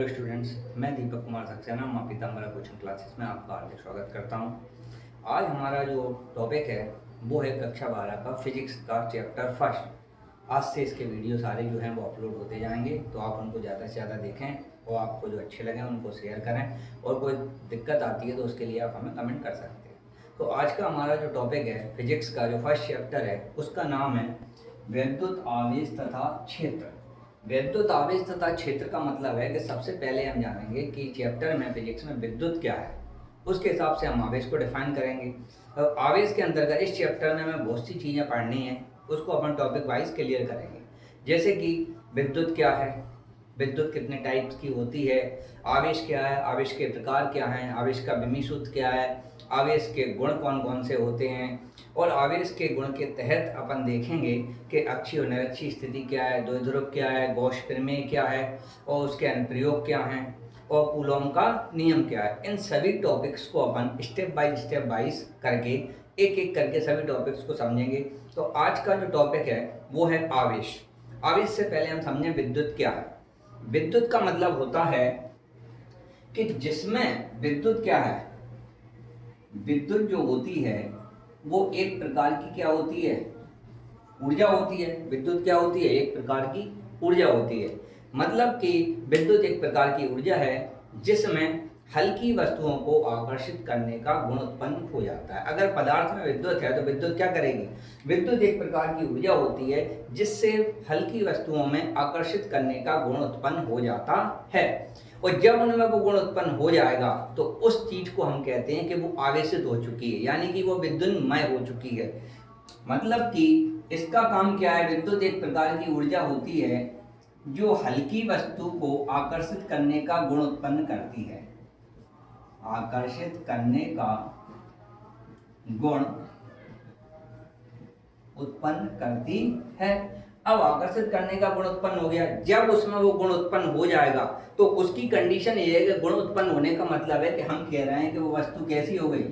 Hello students, मैं दीपक कुमार सक्सेना माँ Pitambara coaching classes में आपका हार्दिक स्वागत करता हूँ। आज हमारा जो टॉपिक है वो है कक्षा 12 का फिजिक्स का चैप्टर फर्स्ट। आज से इसके वीडियो सारे जो हैं वो अपलोड होते जाएंगे, तो आप उनको ज़्यादा से ज़्यादा देखें और आपको जो अच्छे लगें उनको शेयर करें। और कोई दिक्कत आती है तो उसके लिए आप हमें कमेंट कर सकते हैं। तो आज का हमारा जो टॉपिक है फिजिक्स का जो फर्स्ट चैप्टर है उसका नाम है विद्युत आवेश तथा क्षेत्र। विद्युत आवेश तथा क्षेत्र का मतलब है कि सबसे पहले हम जानेंगे कि चैप्टर में फिजिक्स में विद्युत क्या है, उसके हिसाब से हम आवेश को डिफाइन करेंगे। और आवेश के अंतर्गत इस चैप्टर में हमें बहुत सी चीज़ें पढ़नी हैं, उसको अपन टॉपिक वाइज क्लियर करेंगे। जैसे कि विद्युत क्या है, विद्युत कितने टाइप्स की होती है, आवेश क्या है, आवेश के प्रकार क्या हैं, आवेश का विमी सूत्र क्या है, आवेश के गुण कौन कौन से होते हैं, और आवेश के गुण के तहत अपन देखेंगे कि अक्षीय और निरक्षीय स्थिति क्या है, द्विध्रुव क्या है, गॉस प्रमेय क्या है और उसके अनुप्रयोग क्या हैं, और कूलॉम का नियम क्या है। इन सभी टॉपिक्स को अपन स्टेप बाय करके एक एक करके सभी टॉपिक्स को समझेंगे। तो आज का जो टॉपिक है वो है आवेश। आवेश से पहले हम समझें विद्युत क्या है। विद्युत का मतलब होता है कि जिसमें विद्युत क्या है, विद्युत जो होती है वो एक प्रकार की क्या होती है, ऊर्जा होती है। विद्युत क्या होती है, एक प्रकार की ऊर्जा होती है। मतलब कि विद्युत एक प्रकार की ऊर्जा है जिसमें हल्की वस्तुओं को आकर्षित करने का गुण उत्पन्न हो जाता है। अगर पदार्थ में विद्युत है तो विद्युत क्या करेगी, विद्युत एक प्रकार की ऊर्जा होती है जिससे हल्की वस्तुओं में आकर्षित करने का गुण उत्पन्न हो जाता है। और जब उनमें वो गुण उत्पन्न हो जाएगा तो उस चीज को हम कहते हैं कि वो आवेशित हो चुकी है, यानी कि वो विद्युन्मय हो चुकी है। मतलब कि इसका काम क्या है, विद्युत एक प्रकार की ऊर्जा होती है जो हल्की वस्तु को आकर्षित करने का गुण उत्पन्न करती है, आकर्षित करने का गुण उत्पन्न करती है। अब आकर्षित करने का गुण उत्पन्न हो गया, जब उसमें वो गुण उत्पन्न हो जाएगा तो उसकी कंडीशन ये है कि गुण उत्पन्न होने का मतलब है कि हम कह रहे हैं कि वो वस्तु कैसी हो गई,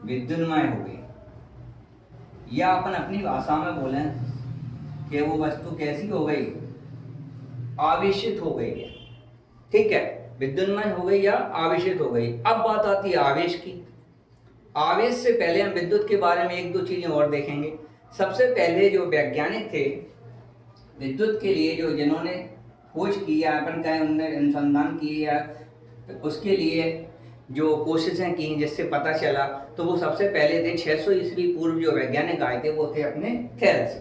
विद्युन्मय हो गई। या अपन अपनी भाषा में बोलें कि वो वस्तु कैसी हो गई, आवेशित हो गई है। ठीक है, विद्युन्मय हो गई या आवेशित हो गई। अब बात आती है आवेश की। आवेश से पहले हम विद्युत के बारे में एक दो चीजें और देखेंगे। सबसे पहले जो वैज्ञानिक थे विद्युत के लिए, जो जिन्होंने खोज की या अपन कहें उन्होंने अनुसंधान की या उसके लिए जो कोशिशें की जिससे पता चला, तो वो सबसे पहले थे 600 ईस्वी पूर्व जो वैज्ञानिक आए थे वो थे अपने थेल्स।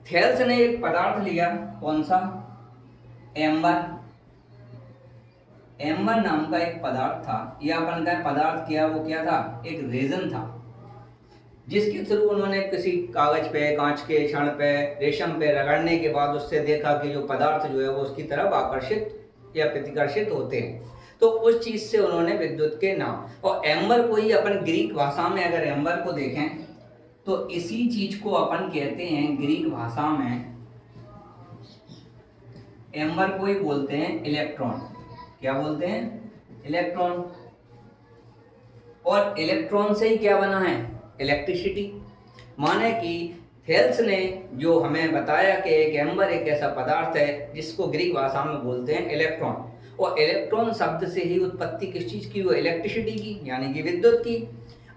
थेल्स ने एक पदार्थ लिया, कौन सा, एम्बर। एम्बर नाम का एक पदार्थ था, यह अपन का पदार्थ क्या, वो क्या था, एक रेजन था, जिसके थ्रू उन्होंने किसी कागज पे, कांच के क्षण पे, रेशम पे रगड़ने के बाद उससे देखा कि जो पदार्थ जो है वो उसकी तरफ आकर्षित या प्रतिकर्षित होते हैं। तो उस चीज से उन्होंने विद्युत के नाम, और एम्बर को ही अपन ग्रीक भाषा में अगर एम्बर को देखें तो इसी चीज को अपन कहते हैं ग्रीक भाषा में, एम्बर को ही बोलते हैं इलेक्ट्रॉन। क्या बोलते हैं, इलेक्ट्रॉन। और इलेक्ट्रॉन से ही क्या बना है, इलेक्ट्रिसिटी। माने कि थेल्स ने जो हमें बताया कि एक एम्बर एक ऐसा पदार्थ है जिसको ग्रीक भाषा में बोलते हैं इलेक्ट्रॉन, और इलेक्ट्रॉन शब्द से ही उत्पत्ति किस चीज की हुई, इलेक्ट्रिसिटी की, यानी कि विद्युत की।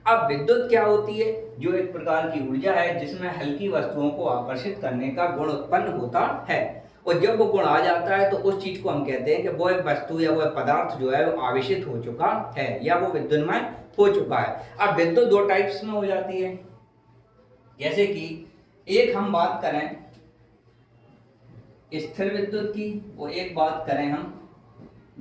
अब विद्युत क्या होती है, जो एक प्रकार की ऊर्जा है जिसमें हल्की वस्तुओं को आकर्षित करने का गुण उत्पन्न होता है। और जब वो गुण आ जाता है तो उस चीज को हम कहते हैं कि वो एक वस्तु या वो एक पदार्थ जो है वो आवेशित हो चुका है या वो विद्युन्मय हो चुका है। अब विद्युत दो टाइप्स में हो जाती है, जैसे कि एक हम बात करें स्थिर विद्युत की और एक बात करें हम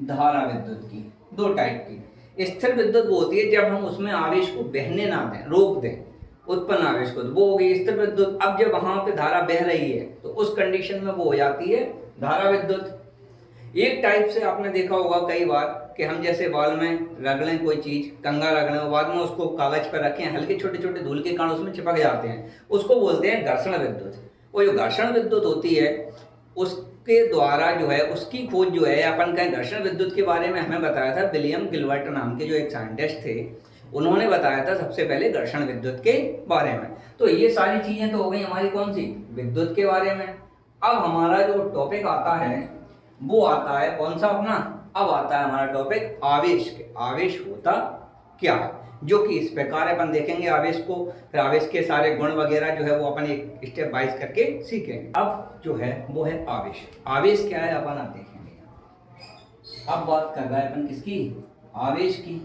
धारा विद्युत की। दो टाइप की। स्थिर विद्युत वो होती है जब हम उसमें आवेश को बहने ना दें, रोक दें उत्पन्न आवेश को, तो वो हो गई स्थिर विद्युत। अब जब वहां पे धारा बह रही है तो उस कंडीशन में वो हो जाती है धारा विद्युत। एक टाइप से आपने देखा होगा कई बार कि हम जैसे बाल में रगड़ें कोई चीज, कंघा रगड़ें, बाद में उसको कागज पर रखें, हल्के छोटे छोटे धूल के कण उसमें चिपक जाते हैं, उसको बोलते हैं घर्षण विद्युत। वो जो घर्षण विद्युत होती है उसके द्वारा जो है उसकी खोज जो है, अपन कहें घर्षण विद्युत के बारे में हमें बताया था विलियम गिलबर्ट नाम के जो एक साइंटिस्ट थे, उन्होंने बताया था सबसे पहले घर्षण विद्युत के बारे में। तो ये सारी चीजें तो हो गई हमारी कौन सी, विद्युत के बारे में। अब हमारा जो टॉपिक आता है वो आता है कौन सा, अपना अब आता है हमारा टॉपिक आवेश के। आवेश होता क्या है, जो कि इस प्रकार अपन देखेंगे आवेश को, फिर आवेश के सारे गुण वगैरह जो है वो अपन एक स्टेप वाइज करके सीखेंगे। अब जो है वो है आवेश। आवेश क्या है अपन अब देखेंगे। अब बात कर रहा है अपन किसकी, आवेश की।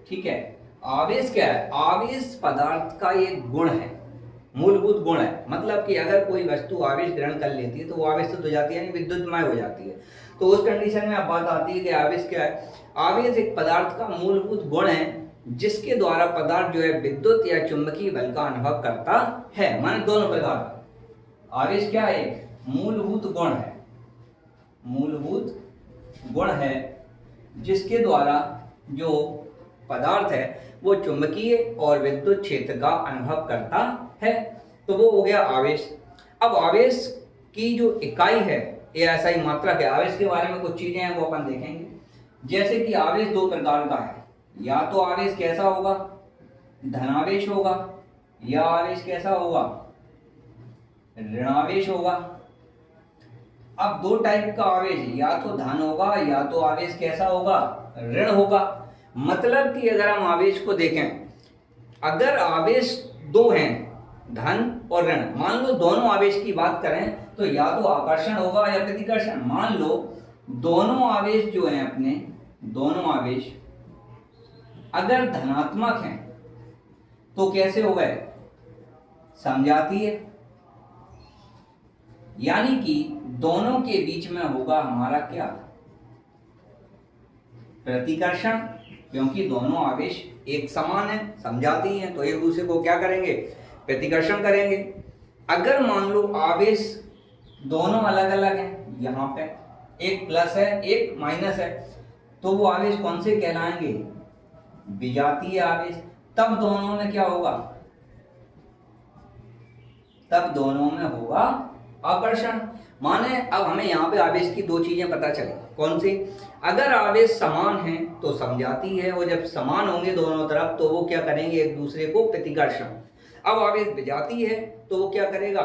ठीक है, आवेश क्या है, आवेश पदार्थ का एक गुण है, मूलभूत गुण है। मतलब कि अगर कोई वस्तु आवेश ग्रहण कर लेती है तो वो आवेशित हो जाती है, यानी विद्युतमय हो जाती है। तो उस कंडीशन में अब बात आती है कि आवेश क्या है। आवेश एक पदार्थ का मूलभूत गुण है जिसके द्वारा पदार्थ जो है विद्युत या चुंबकीय बल का अनुभव करता है। माने दोनों प्रकार। आवेश क्या है, मूलभूत गुण है, मूलभूत गुण है जिसके द्वारा जो पदार्थ है वो चुंबकीय और विद्युत क्षेत्र का अनुभव करता है। तो वो हो गया आवेश। अब आवेश की जो इकाई है ये ऐसा ही मात्रक है। आवेश के बारे में कुछ चीजें हैं वो अपन देखेंगे। जैसे कि आवेश दो प्रकार का है, या तो आवेश कैसा होगा, धनावेश होगा, या आवेश कैसा होगा, ऋणावेश होगा। अब दो टाइप का आवेश, या तो धन होगा या तो आवेश कैसा होगा, ऋण होगा। मतलब कि अगर हम आवेश को देखें, अगर आवेश दो हैं, धन और ऋण, मान लो दोनों आवेश की बात करें तो या तो आकर्षण होगा या प्रतिकर्षण। मान लो दोनों आवेश जो हैं अपने, दोनों आवेश अगर धनात्मक हैं तो कैसे हो गए, समजातीय। यानी कि दोनों के बीच में होगा हमारा क्या, प्रतिकर्षण, क्योंकि दोनों आवेश एक समान है, समजाती हैं, तो एक दूसरे को क्या करेंगे, प्रतिकर्षण करेंगे। अगर मान लो आवेश दोनों अलग अलग हैं, यहाँ पे एक प्लस है एक माइनस है, तो वो आवेश कौन से कहलाएंगे, विजातीय आवेश। तब दोनों में क्या होगा, तब दोनों में होगा आकर्षण। माने अब हमें यहाँ पे आवेश की दो चीजें पता चली, कौन सी, अगर आवेश समान है तो समजाती है, और जब समान होंगे दोनों तरफ तो वो क्या करेंगे, एक दूसरे को प्रतिकर्षण। अब आवेश विजातीय है तो वो क्या करेगा,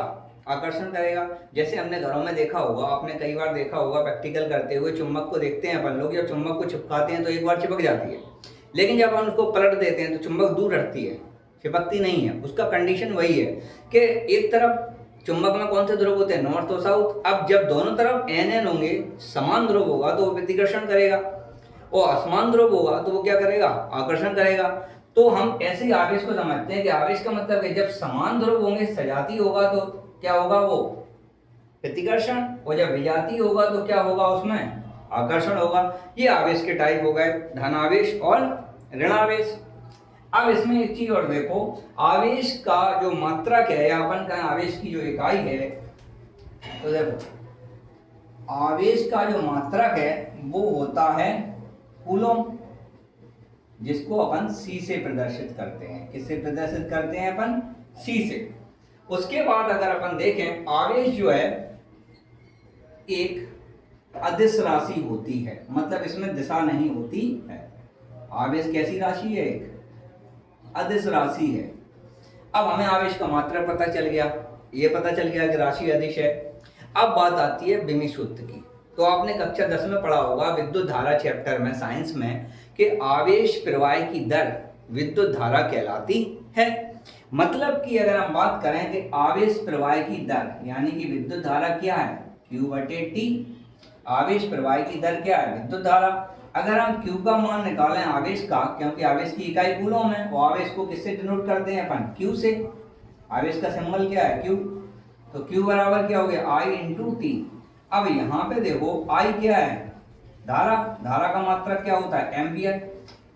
आकर्षण करेगा। जैसे हमने घरों में देखा होगा, आपने कई बार देखा होगा प्रैक्टिकल करते हुए, चुंबक को देखते हैं अपन लोग, जब चुंबक को चिपकाते हैं तो एक बार चिपक जाती है, लेकिन जब हम उसको पलट देते हैं तो चुंबक दूर हटती है, चिपकती नहीं है। उसका कंडीशन वही है कि एक तरफ चुंबक में कौन से ध्रुव होते हैं, नॉर्थ और साउथ। अब जब दोनों तरफ एन होंगे, समान ध्रुव होगा तो वो प्रतिकर्षण करेगा, और असमान ध्रुव होगा तो वो क्या करेगा, आकर्षण करेगा। तो हम ऐसे ही आवेश को समझते हैं कि आवेश का मतलब है जब समान ध्रुव होंगे, सजाती होगा तो क्या होगा, वो प्रतिकर्षण, और जब विजातीय होगा तो क्या होगा, उसमें आकर्षण होगा। ये आवेश के टाइप हो गए, धनावेश और ऋणावेश। अब इसमें एक चीज और देखो, आवेश का जो मात्रक है, या अपन कहें आवेश की जो इकाई है, तो देखो आवेश का जो मात्रक है वो होता है कूलम, जिसको अपन सी से प्रदर्शित करते हैं। किससे प्रदर्शित करते हैं अपन, सी से। उसके बाद अगर अपन देखें, आवेश जो है एक अदिश राशि होती है, मतलब इसमें दिशा नहीं होती है। आवेश कैसी राशि है, एक अदिश राशि है। अब हमें आवेश का मात्रक पता चल गया, ये पता चल गया कि राशि अदिश है। अब बात आती है विमी सूत्र की। तो आपने कक्षा 10 में पढ़ा होगा विद्युत धारा चैप्टर में, साइंस में, कि आवेश प्रवाह की दर विद्युत धारा कहलाती है। मतलब कि अगर हम बात करें कि आवेश प्रवाह की दर, यानी कि विद्युत धारा क्या है, Q/T। आवेश प्रवाह की दर क्या है, विद्युत धारा। अगर हम Q का मान निकालें आवेश का, क्योंकि आवेश की इकाई कूलम है, और आवेश को किससे डिनोट करते हैं अपन, Q से। आवेश का सिंबल क्या है, Q। तो Q बराबर क्या हो गया, I/T। अब यहाँ पे देखो I क्या है, धारा। धारा का मात्रक क्या होता है, एम्पियर।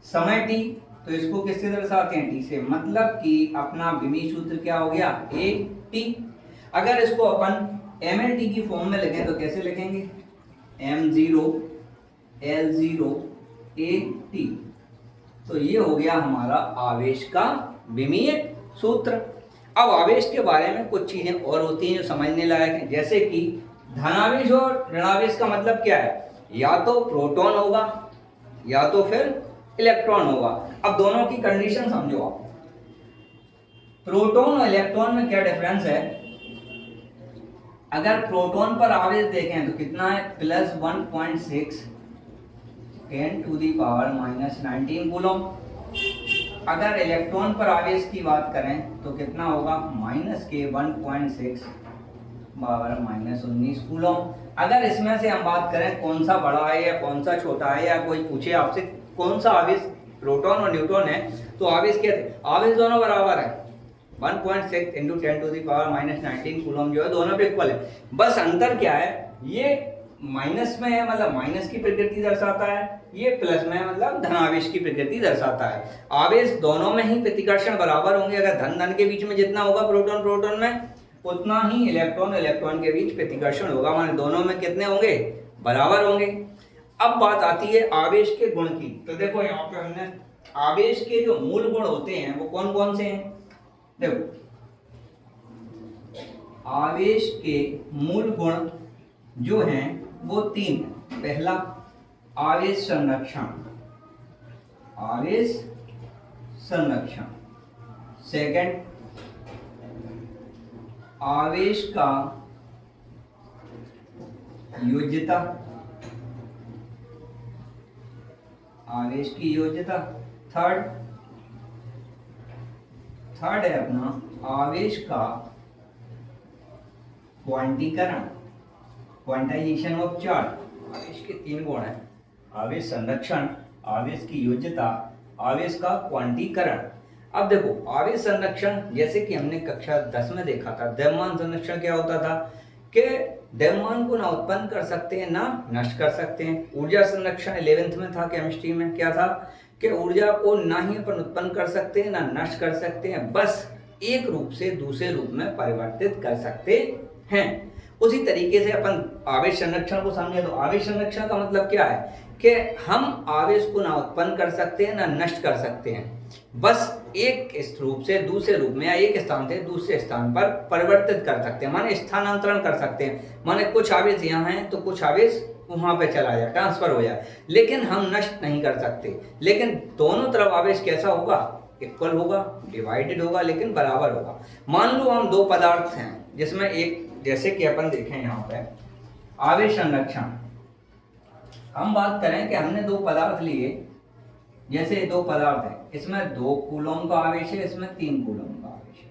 समय T, तो इसको किससे दर्शाते हैं, T से। मतलब कि अपना विमी सूत्र क्या हो गया, AT। अगर इसको अपन mLT की फॉर्म में लिखें तो कैसे लिखेंगे, m0 L0 AT। तो ये हो गया हमारा आवेश का विमीय सूत्र। अब आवेश के बारे में कुछ चीजें और होती हैं जो समझने लायक हैं, जैसे कि धनावेश और ऋणावेश का मतलब क्या है, या तो प्रोटॉन होगा या तो फिर इलेक्ट्रॉन होगा। अब दोनों की कंडीशन समझो आप। प्रोटॉन और इलेक्ट्रॉन में क्या डिफरेंस है, अगर प्रोटॉन पर आवेश देखें तो कितना है, प्लस 1.6 10⁻⁻19 कूलम। अगर इलेक्ट्रॉन पर आवेश की बात करें तो कितना होगा, माइनस के 1.6 10⁻⁻19 कूलम। अगर इसमें से हम बात करें कौन सा बड़ा है या कौन सा छोटा है, या कोई पूछे आपसे कौन सा आवेश प्रोटॉन और न्यूट्रॉन है, तो आवेश क्या है, आवेश दोनों बराबर है। 1.6 इंटू 10⁻⁻19 कूलम जो है दोनों पे इक्वल है। बस अंतर क्या है, ये माइनस में है मतलब माइनस की प्रकृति दर्शाता है, ये प्लस में है मतलब धनावेश की प्रकृति दर्शाता है। आवेश दोनों में ही प्रतिकर्षण बराबर होंगे। अगर धन धन के बीच में जितना होगा प्रोटॉन प्रोटॉन में, उतना ही इलेक्ट्रॉन इलेक्ट्रॉन के बीच प्रतिकर्षण होगा, माने दोनों में कितने होंगे, बराबर होंगे। अब बात आती है आवेश के गुण की। तो देखो यहाँ पे हमने आवेश के जो मूल गुण होते हैं वो कौन कौन से हैं। देखो आवेश के मूल गुण जो हैं वो 3 हैं। पहला आवेश संरक्षण, आवेश संरक्षण। सेकंड आवेश का योज्यता, आवेश की योज्यता। थर्ड है अपना आवेश का क्वांटीकरण, क्वांटाइजेशन ऑफ चार्ज। आवेश के 3 गुण हैं, आवेश संरक्षण, आवेश की योज्यता, आवेश का क्वांटीकरण। अब देखो आवेश संरक्षण, जैसे कि हमने कक्षा 10 में देखा था, द्रव्यमान संरक्षण क्या होता था कि द्रव्यमान को ना उत्पन्न कर सकते हैं ना नष्ट कर सकते हैं। ऊर्जा संरक्षण 11th में था केमिस्ट्री में, क्या था कि ऊर्जा को ना ही अपन उत्पन्न कर सकते हैं ना नष्ट कर सकते हैं, बस एक रूप से दूसरे रूप में परिवर्तित कर सकते हैं। उसी तरीके से अपन आवेश संरक्षण को समझे तो आवेश संरक्षण का मतलब क्या है कि हम आवेश को ना उत्पन्न कर सकते हैं ना नष्ट कर सकते हैं, बस एक रूप से दूसरे रूप में या एक स्थान से दूसरे स्थान पर परिवर्तित कर सकते हैं, माने स्थानांतरण कर सकते हैं। माने कुछ आवेश यहाँ है तो कुछ आवेश वहां पे चला जाए, ट्रांसफर हो जाए, लेकिन हम नष्ट नहीं कर सकते। लेकिन दोनों तरफ आवेश कैसा होगा, इक्वल होगा, डिवाइडेड होगा, लेकिन बराबर होगा। मान लो हम 2 पदार्थ हैं जिसमें एक, जैसे कि अपन देखें यहाँ पे आवेश संरक्षण, हम बात करें कि हमने 2 पदार्थ लिए, जैसे 2 पदार्थ है, इसमें 2 कूलम का आवेश है, इसमें 3 कूलम का आवेश है,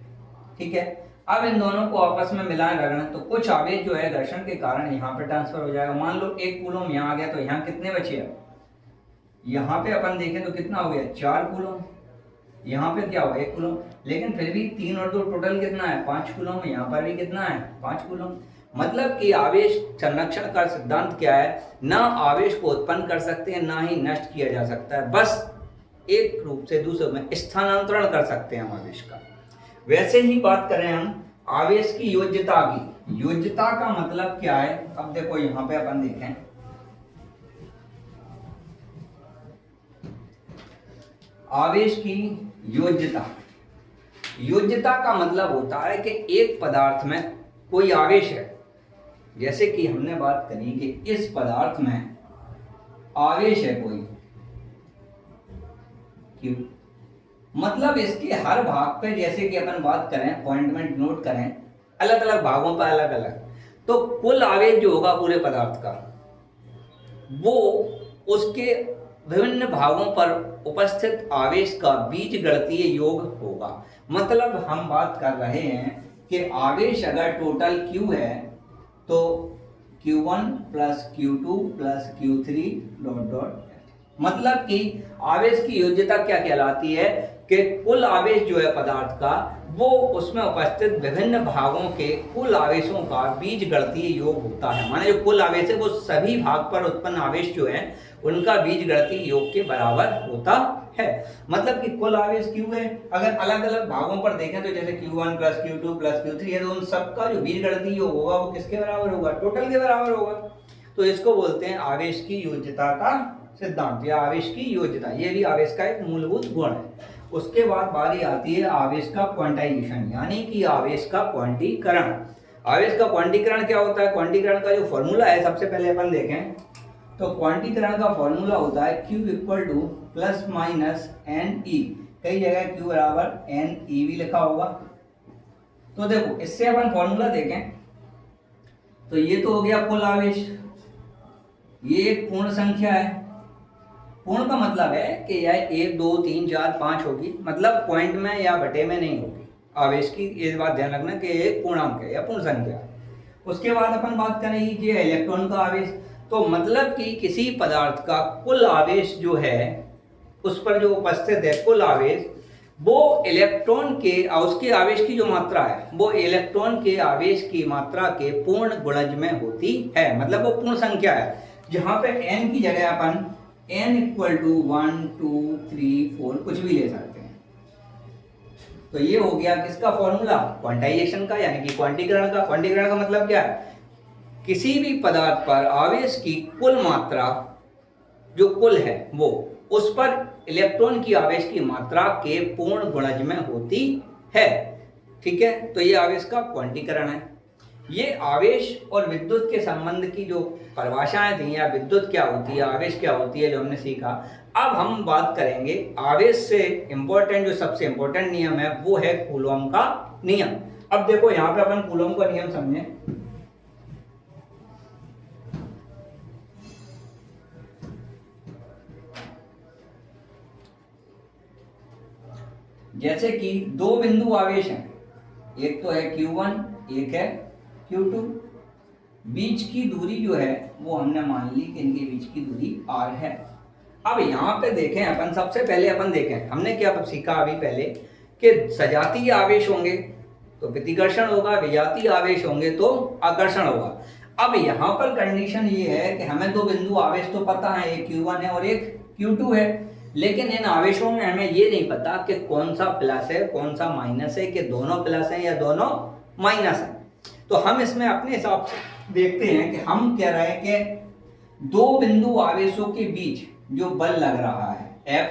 ठीक है। अब इन दोनों को आपस में मिलाएं रगड़ें तो कुछ आवेश जो है घर्षण के कारण यहाँ पे ट्रांसफर हो जाएगा। मान लो 1 कूलम यहाँ आ गया तो यहाँ कितने बचे, यहाँ पे अपन देखें तो कितना हो गया, 4 कूलम, यहाँ पे क्या हुआ 1 कूलम, लेकिन फिर भी 3 और 2 टोटल कितना है, 5 कूलम, यहाँ पर भी कितना है, 5 कूलम। मतलब कि आवेश संरक्षण का सिद्धांत क्या है, ना आवेश को उत्पन्न कर सकते हैं ना ही नष्ट किया जा सकता है, बस एक रूप से दूसरे में स्थानांतरण कर सकते हैं हम आवेश का। वैसे ही बात करें हम आवेश की योज्यता की, योज्यता का मतलब क्या है। अब देखो यहाँ पे अपन देखें आवेश की योज्यता, योज्यता का मतलब होता है कि एक पदार्थ में कोई आवेश है, जैसे कि हमने बात करी कि इस पदार्थ में आवेश है कोई Q, मतलब इसके हर भाग पे, जैसे कि अपन बात करें अपॉइंटमेंट नोट करें, अलग अलग भागों पर अलग अलग, तो कुल आवेश जो होगा पूरे पदार्थ का वो उसके विभिन्न भागों पर उपस्थित आवेश का बीजगणितीय योग होगा। मतलब हम बात कर रहे हैं कि आवेश अगर टोटल Q है तो Q1 plus Q2 plus Q3 dot dot, मतलब कि आवेश की योज्यता क्या कहलाती है कि कुल आवेश जो है पदार्थ का वो उसमें उपस्थित विभिन्न भागों के कुल आवेशों का बीजगणितीय योग होता है। माने जो कुल आवेश है वो सभी भाग पर उत्पन्न आवेश जो है उनका बीजगणितीय योग के बराबर होता है। मतलब कि कुल आवेश Q है, अगर अलग अलग भागों पर देखें तो जैसे Q1 plus Q2 plus Q3 है तो उन सबका जो बीजगणितीय योग होगा वो किसके बराबर होगा, टोटल के बराबर होगा। तो इसको बोलते हैं आवेश की योज्यता का सिद्धांत या आवेश की योज्यता, ये भी आवेश का एक मूलभूत गुण है। उसके बाद बारी आती है आवेश का क्वांटाइजेशन, यानी कि आवेश का क्वांटीकरण। आवेश का क्वांटीकरण क्या होता है, क्वांटीकरण का जो फॉर्मूला है सबसे पहले अपन देखें तो क्वांटीकरण का फॉर्मूला होता है Q equal two plus minus NE, कई जगह Q बराबर NE भी लिखा होगा। तो देखो इससे अपन फॉर्मूला देखें तो ये तो हो गया कुल आवेश। ये एक पूर्ण संख्या है। पूर्ण का मतलब है कि यह 1 2 3 4 5 होगी, मतलब पॉइंट में या बटे में नहीं होगी आवेश की। ये बात ध्यान रखना कि एक पूर्णांक है या पूर्ण संख्या है। उसके बाद अपन बात करेंगे इलेक्ट्रॉन का आवेश। तो मतलब कि किसी पदार्थ का कुल आवेश जो है, उस पर जो उपस्थित है कुल आवेश, वो इलेक्ट्रॉन के उसके आवेश की जो मात्रा है वो इलेक्ट्रॉन के आवेश की मात्रा के पूर्ण गुणज में होती है। मतलब वो पूर्ण संख्या है, जहां पे n की जगह अपन n इक्वल टू 1 2 3 4 कुछ भी ले सकते हैं। तो ये हो गया किसका फॉर्मूला, क्वांटाइजेशन का, यानी कि क्वांटीकरण का। क्वांटीकरण का मतलब क्या है, किसी भी पदार्थ पर आवेश की कुल मात्रा जो कुल है वो उस पर इलेक्ट्रॉन की आवेश की मात्रा के पूर्ण गुणज में होती है। ठीक है, तो ये आवेश का क्वांटीकरण है। ये आवेश और विद्युत के संबंध की जो परिभाषाएं थी, या विद्युत क्या होती है, आवेश क्या होती है, जो हमने सीखा। अब हम बात करेंगे आवेश से इंपॉर्टेंट, जो सबसे इंपॉर्टेंट नियम है वो है कूलॉम का नियम। अब देखो यहाँ पे अपन कूलॉम का नियम समझें। जैसे कि दो बिंदु आवेश हैं, एक तो है Q1 एक है Q2। बीच की दूरी जो है वो हमने मान ली कि इनके बीच की दूरी r है। अब यहाँ पे देखें अपन, सबसे पहले अपन देखें हमने क्या सीखा अभी पहले कि सजातीय आवेश होंगे तो प्रतिकर्षण होगा, विजातीय आवेश होंगे तो आकर्षण होगा। अब यहाँ पर कंडीशन ये है कि हमें दो बिंदु आवेश तो पता है, एक Q1 है और एक Q2 है, लेकिन इन आवेशों में हमें ये नहीं पता कि कौन सा प्लस है कौन सा माइनस है, कि दोनों प्लस है या दोनों माइनस है। तो हम इसमें अपने हिसाब से देखते हैं कि हम कह रहे हैं कि दो बिंदु आवेशों के बीच जो बल लग रहा है F,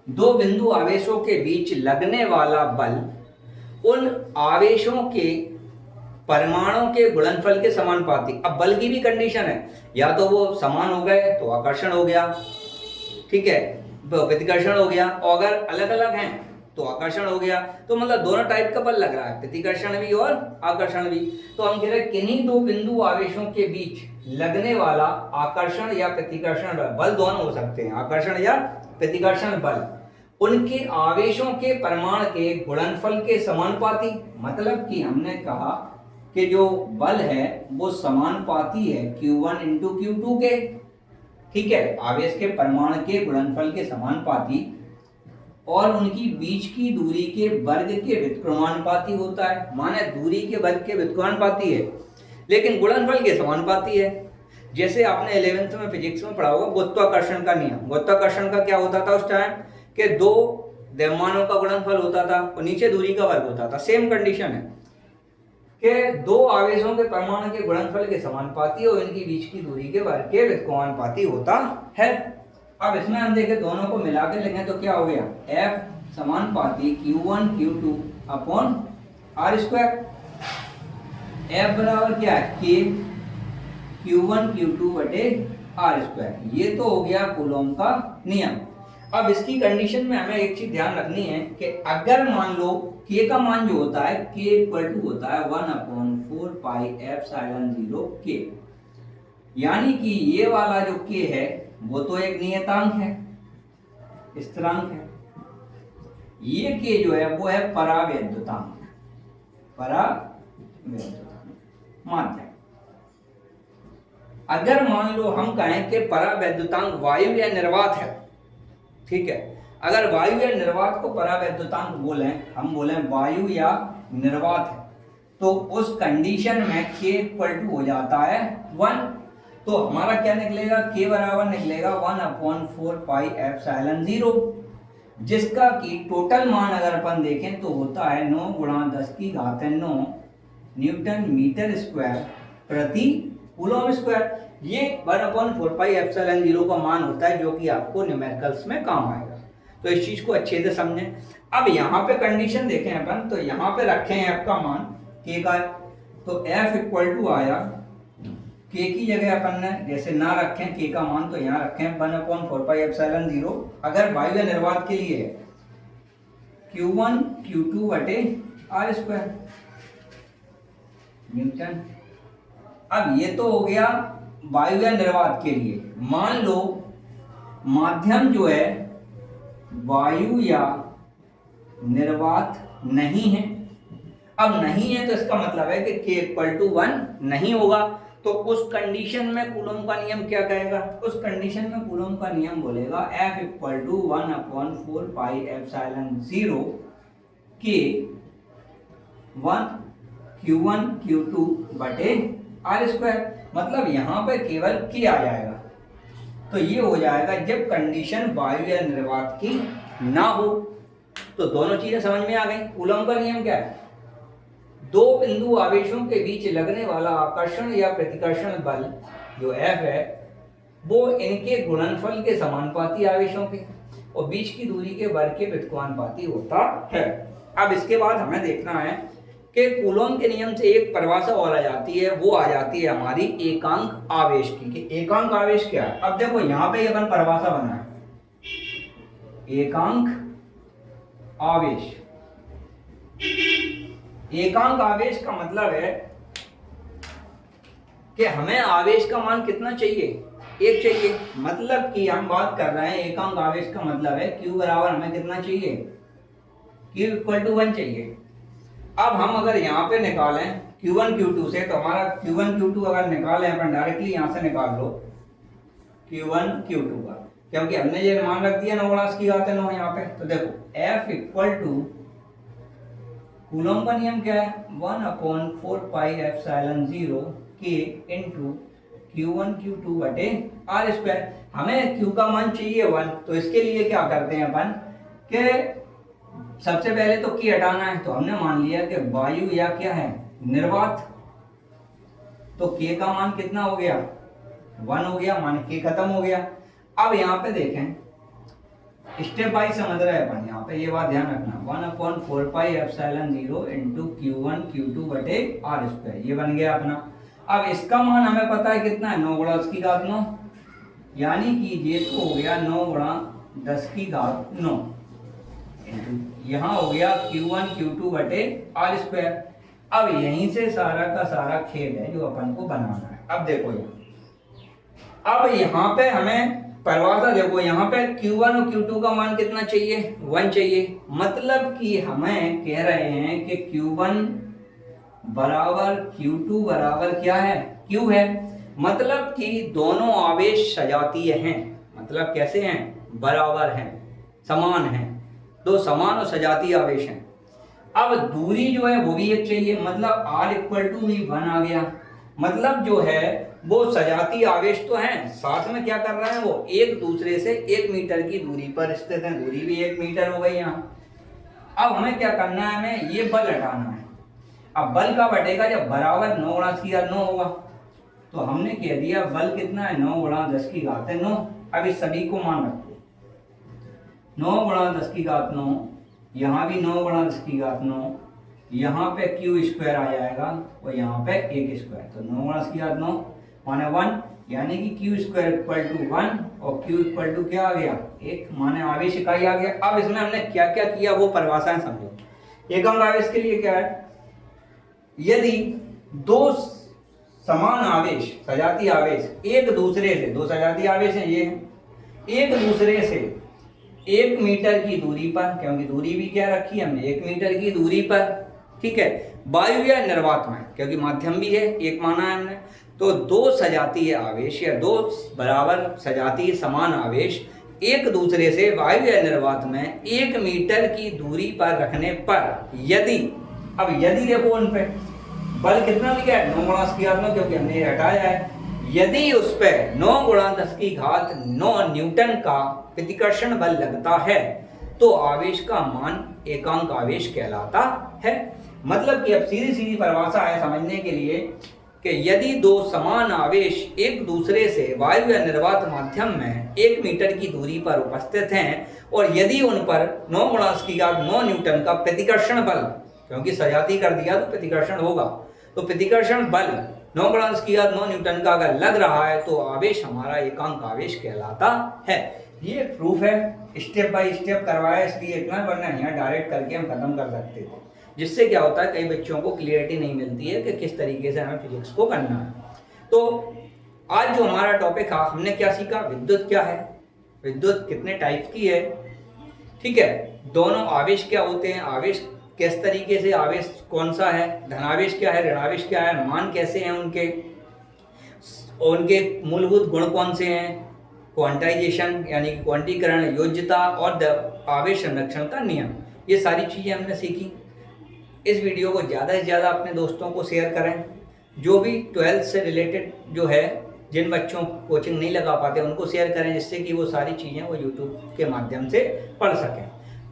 दो बिंदु आवेशों के बीच लगने वाला बल उन आवेशों के परमाणु के गुणनफल के समानुपाती। अब बल की भी कंडीशन है, या तो वो समान हो गए तो आकर्षण हो गया, ठीक है, प्रतिकर्षण हो गया, और अगर अलग अलग हैं तो आकर्षण हो गया। तो मतलब दोनों टाइप का बल लग रहा है, प्रतिकर्षण भी और आकर्षण भी। तो हम कह रहे हैं किन्हीं दो बिंदु आवेशों के बीच लगने वाला आकर्षण या प्रतिकर्षण बल दोनों हो सकते हैं, आकर्षण या प्रतिकर्षण बल, उनके आवेशों के परमाणु के गुणनफल के समानुपाती। मतलब कि हमने कहा कि जो बल है वो समानुपाती है Q1 इंटू Q2 के, ठीक है, आवेश के परमाणु के गुणनफल के समानुपाती, और उनकी बीच की दूरी के वर्ग के व्युत्क्रमानुपाती होता है। माने दूरी के वर्ग के व्युत्क्रमानुपाती है लेकिन गुणनफल के समानुपाती है। जैसे आपने 11th में फिजिक्स में पढ़ा होगा गुरुत्वाकर्षण का नियम। गुरुत्वाकर्षण का क्या होता था उस टाइम कि दो द्रव्यमानों का गुणनफल होता था और नीचे दूरी का वर्ग होता था। सेम कंडीशन है कि दो आवेशों के परमाणु के गुणनफल के समानुपाती और इनकी बीच की दूरी के वर्ग के व्युत्क्रमानुपाती होता है। अब इसमें हम देखें दोनों को मिला के लिखें तो क्या हो गया, F समानुपाती Q1 Q2 upon R square. F बराबर क्या है, K Q1 Q2 बटे R स्क्वायर। ये तो हो गया कूलॉम का नियम। अब इसकी कंडीशन में हमें एक चीज ध्यान रखनी है कि अगर मान लो K का मान जो होता है K इक्वल टू होता है 1/4 पाई एप्सिलॉन 0 K, यानी कि ये वाला जो K है वो तो एक नियतांक है, स्थिरांक है। ये K जो है वो है परावैद्युतांक, माध्य। अगर मान लो हम कहें कि परावैद्युतांक वायु या निर्वात है, ठीक है, अगर वायु या निर्वात को परावैद्युतांक बोलें, हम बोलें वायु या निर्वात है, तो उस कंडीशन में K इक्वल टू हो जाता है 1। तो हमारा क्या निकलेगा, K बराबर निकलेगा 1/4 पाई एप्सिलॉन 0, जिसका कि टोटल मान अगर अपन देखें तो होता है 9 × 10⁻⁹ न्यूटन मीटर स्क्वायर प्रति कूलॉम स्क्वायर। ये 1/4 पाई एप्सिलॉन 0 का मान होता है, जो कि आपको न्यूमेरिकल्स में काम आएगा। तो इस चीज को अच्छे से समझें। अब यहाँ पे कंडीशन देखें अपन, तो यहाँ पे रखें F का मान K का, तो F इक्वल टू आया K की जगह अपन ने जैसे ना रखें K का मान, तो यहाँ रखें 1/4 पाई एप्सिलॉन 0। अगर वायु या निर्वात के लिए Q1 Q2 बटे R स्क्वायर न्यूटन अब ये तो हो गया वायु या निर्वात के लिए। मान लो माध्यम जो है वायु या निर्वात नहीं है। अब नहीं है तो इसका मतलब है कि k इक्वल टू 1 नहीं होगा। तो उस कंडीशन में कूलम का नियम क्या कहेगा? उस कंडीशन में कूलम का नियम बोलेगा F equal to 1/4 pi epsilon 0 k 1 Q1 Q2 बटे R स्क्वायर। मतलब यहाँ पे केवल k आ जाएगा। तो ये हो जाएगा जब कंडीशन वायु या निर्वात की ना हो। तो दोनों चीजें समझ में आ गई। कूलम का नियम क्या है? दो बिंदु आवेशों के बीच लगने वाला आकर्षण या प्रतिकर्षण बल जो F है वो इनके गुणनफल के समानुपाती आवेशों के और बीच की दूरी के वर्ग के व्युत्क्रमानुपाती होता है। अब इसके बाद हमें देखना है कि कूलम के नियम से एक परिभाषा और आ जाती है, वो आ जाती है हमारी एकांक आवेश की। कि एकांक आवेश क्या है? अब देखो यहाँ पे अपन परिभाषा बना है एकांक आवेश। एकांक आवेश का मतलब है कि हमें आवेश का मान कितना चाहिए? एक चाहिए। मतलब कि हम बात कर रहे हैं एकांक आवेश का मतलब है Q बराबर हमें कितना चाहिए? Q इक्वल टू 1 चाहिए। अब हम अगर यहाँ पे निकालें Q1 Q2 से, तो हमारा Q1 Q2 अगर निकालें अपन डायरेक्टली यहाँ से निकाल लो Q1 Q2 का, क्योंकि हमने ये मान रख दिया 9 गुणा की घात 9 यहाँ पे। तो देखो F इक्वल टू कूलम का नियम क्या है? 1/4 pi epsilon 0 k into Q1 Q2 बटे R स्क्वायर। हमें Q का मान चाहिए 1। तो इसके लिए क्या करते हैं अपन कि सबसे पहले तो k हटाना है। तो हमने मान लिया कि वायु या क्या है? निर्वात। तो k का मान कितना हो गया? 1 हो गया, मान k खत्म हो गया। अब यहाँ पे देखें स्टेप बाई समझ रहे हैं अपन। यहाँ पे ये बात ध्यान रखना 1/4 pi epsilon 0 into Q1 Q2 बटे R स्क्वायर, ये बन गया अपना। अब इसका मान हमें पता है कितना है? 9 गुणा 10 की घात 9, यानी कि ये तो हो गया 9 गुणा 10 की घात 9 इंटू यहाँ हो गया Q1 Q2 बटे R स्क्वायर। अब यहीं से सारा का सारा खेल है जो अपन को बनाना है। अब देखो अब यहाँ पे हमें परिभाषा देखो, यहाँ पे Q1 और Q2 का मान कितना चाहिए? 1 चाहिए। मतलब कि हमें कह रहे हैं कि Q1 बराबर Q2 बराबर क्या है? Q है। मतलब कि दोनों आवेश सजातीय हैं। मतलब कैसे हैं? बराबर हैं, समान हैं। दो समान और सजातीय आवेश हैं। अब दूरी जो है वो भी एक चाहिए। मतलब R इक्वल टू भी 1 आ गया। मतलब जो है वो सजातीय आवेश तो हैं, साथ में क्या कर रहे हैं? वो एक दूसरे से 1 मीटर की दूरी पर स्थित हैं। दूरी भी 1 मीटर हो गई यहाँ। अब हमें क्या करना है? हमें ये बल हटाना है। अब बल कब हटेगा? जब बराबर 9 गुणा 10 की घात 9 होगा। तो हमने कह दिया बल कितना है? 9 गुणा 10 की घात 9। अब इस सभी को मान रखो 9 गुणा 10 की घात 9, यहाँ भी 9 गुणा 10 की घात 9, यहाँ पे Q स्क्वायर आ जाएगा और यहाँ पे 1 स्क्वायर। तो 9 गुणा 10 की घात 9 माने 1, यानी कि Q स्क्वायर इक्वल टू 1 और Q इक्वल टू क्या आ गया? 1, माने आवेश इकाई आ गया। अब इसमें हमने क्या क्या किया वो परिभाषाएं समझो। एकम आवेश के लिए क्या है? यदि दो समान आवेश सजातीय आवेश एक दूसरे से, दो सजातीय आवेश हैं ये, एक दूसरे से 1 मीटर की दूरी पर, क्योंकि दूरी भी क्या रखी हमने? 1 मीटर की दूरी पर, ठीक है, वायु या निर्वात में, क्योंकि माध्यम भी है, एक माना है हमने। तो दो सजातीय आवेश या दो बराबर सजातीय समान आवेश एक दूसरे से वायु या निर्वात में 1 मीटर की दूरी पर रखने पर यदि, अब यदि देखो उन पे बल कितना लिया है? 9 गुणा 10 की घात 9, क्योंकि हमने ये हटाया है। यदि उस पे 9 गुणा 10 की घात 9 न्यूटन का प्रतिकर्षण बल लगता है तो आवेश का मान एकांक आवेश कहलाता है। मतलब कि अब सीधी सीधी परिभाषा है समझने के लिए कि यदि दो समान आवेश एक दूसरे से वायु या निर्वात माध्यम में 1 मीटर की दूरी पर उपस्थित हैं और यदि उन पर 9 गुणा 10 की घात 9 न्यूटन का प्रतिकर्षण बल, क्योंकि सजाती कर दिया तो प्रतिकर्षण होगा, तो प्रतिकर्षण बल 9 गुणा 10 की घात 9 न्यूटन का अगर लग रहा है तो आवेश हमारा एकांक आवेश कहलाता है। ये प्रूफ है, स्टेप बाय स्टेप करवाया इसलिए इतना, वरना यहाँ डायरेक्ट करके हम खत्म कर सकते थे। जिससे क्या होता है कई बच्चों को क्लियरिटी नहीं मिलती है कि किस तरीके से हमें फिजिक्स को करना है। तो आज जो हमारा टॉपिक है, हमने क्या सीखा, विद्युत क्या है, विद्युत कितने टाइप की है, ठीक है, दोनों आवेश क्या होते हैं, आवेश किस तरीके से, आवेश कौन सा है, धनावेश क्या है, ऋणावेश क्या है, मान कैसे हैं उनके, उनके मूलभूत गुण कौन से हैं, क्वांटाइजेशन यानी कि क्वांटीकरण, योज्यता और आवेश संरक्षण का नियम, ये सारी चीज़ें हमने सीखी। इस वीडियो को ज़्यादा से ज़्यादा अपने दोस्तों को शेयर करें, जो भी 12th से रिलेटेड जो है, जिन बच्चों कोचिंग नहीं लगा पाते उनको शेयर करें, जिससे कि वो सारी चीज़ें वो यूट्यूब के माध्यम से पढ़ सकें।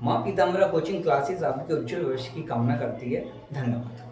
माँ पीताम्बरा कोचिंग क्लासेस आपके उज्जवल भविष्य की कामना करती है। धन्यवाद।